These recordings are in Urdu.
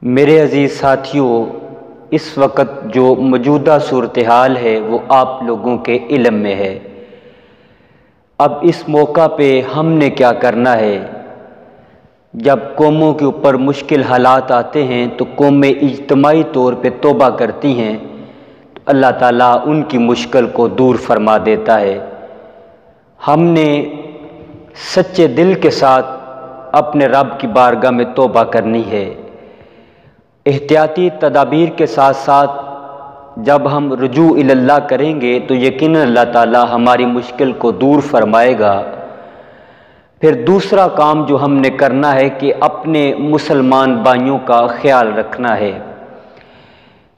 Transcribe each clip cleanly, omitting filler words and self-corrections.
میرے عزیز ساتھیوں، اس وقت جو موجودہ صورتحال ہے وہ آپ لوگوں کے علم میں ہے۔ اب اس موقع پہ ہم نے کیا کرنا ہے؟ جب قوموں کے اوپر مشکل حالات آتے ہیں تو قومیں اجتماعی طور پہ توبہ کرتی ہیں تو اللہ تعالیٰ ان کی مشکل کو دور فرما دیتا ہے۔ ہم نے سچے دل کے ساتھ اپنے رب کی بارگاہ میں توبہ کرنی ہے۔ احتیاطی تدابیر کے ساتھ ساتھ جب ہم رجوع اللہ کریں گے تو یقیناً اللہ تعالیٰ ہماری مشکل کو دور فرمائے گا۔ پھر دوسرا کام جو ہم نے کرنا ہے کہ اپنے مسلمان بھائیوں کا خیال رکھنا ہے،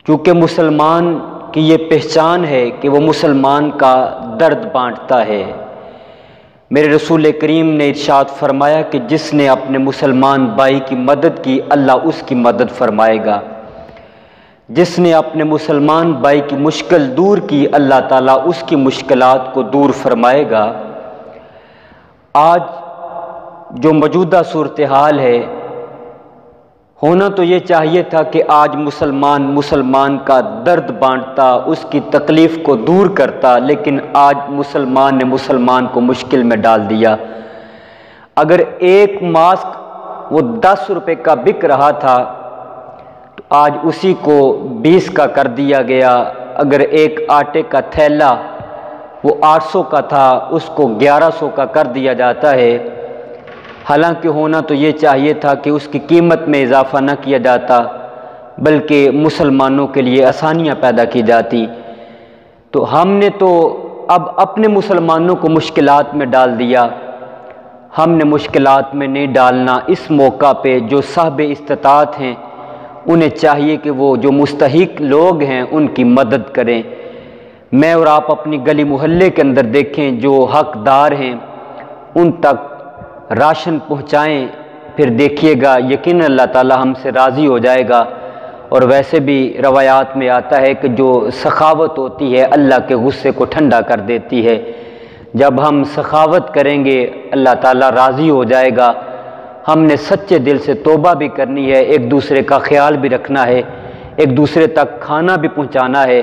کیونکہ مسلمان کی یہ پہچان ہے کہ وہ مسلمان کا درد بانٹتا ہے۔ میرے رسول کریم نے ارشاد فرمایا کہ جس نے اپنے مسلمان بھائی کی مدد کی اللہ اس کی مدد فرمائے گا، جس نے اپنے مسلمان بھائی کی مشکل دور کی اللہ تعالیٰ اس کی مشکلات کو دور فرمائے گا۔ آج جو موجودہ صورتحال ہے، ہونا تو یہ چاہیے تھا کہ آج مسلمان کا درد بانٹتا، اس کی تکلیف کو دور کرتا، لیکن آج مسلمان نے مسلمان کو مشکل میں ڈال دیا۔ اگر ایک ماسک وہ 10 روپے کا بک رہا تھا تو آج اسی کو 20 کا کر دیا گیا۔ اگر ایک آٹے کا تھیلا وہ 800 کا تھا اس کو 1100 کا کر دیا جاتا ہے۔ حالانکہ ہونا تو یہ چاہیے تھا کہ اس کی قیمت میں اضافہ نہ کیا جاتا بلکہ مسلمانوں کے لیے آسانیاں پیدا کی جاتی۔ تو ہم نے تو اب اپنے مسلمانوں کو مشکلات میں ڈال دیا۔ ہم نے مشکلات میں نہیں ڈالنا۔ اس موقع پہ جو صاحب استطاعت ہیں انہیں چاہیے کہ وہ جو مستحق لوگ ہیں ان کی مدد کریں۔ میں اور آپ اپنی گلی محلے کے اندر دیکھیں جو حقدار ہیں ان تک راشن پہنچائیں، پھر دیکھیے گا یقیناً اللہ تعالی ہم سے راضی ہو جائے گا۔ اور ویسے بھی روایات میں آتا ہے کہ جو سخاوت ہوتی ہے اللہ کے غصے کو ٹھنڈا کر دیتی ہے۔ جب ہم سخاوت کریں گے اللہ تعالی راضی ہو جائے گا۔ ہم نے سچے دل سے توبہ بھی کرنی ہے، ایک دوسرے کا خیال بھی رکھنا ہے، ایک دوسرے تک کھانا بھی پہنچانا ہے۔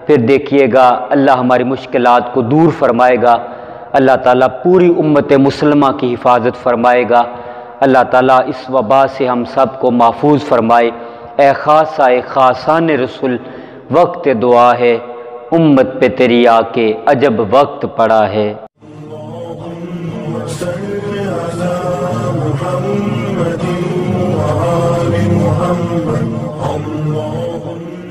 پھر دیکھیے گا اللہ ہماری مشکلات کو دور فرمائے گا۔ اللہ تعالیٰ پوری امت مسلمہ کی حفاظت فرمائے گا۔ اللہ تعالیٰ اس وبا سے ہم سب کو محفوظ فرمائے۔ اے خاصہ خاصان رسول، وقت دعا ہے، امت پہ تیری آ کے عجب وقت پڑا ہے۔ محمد وآل محمد اللهم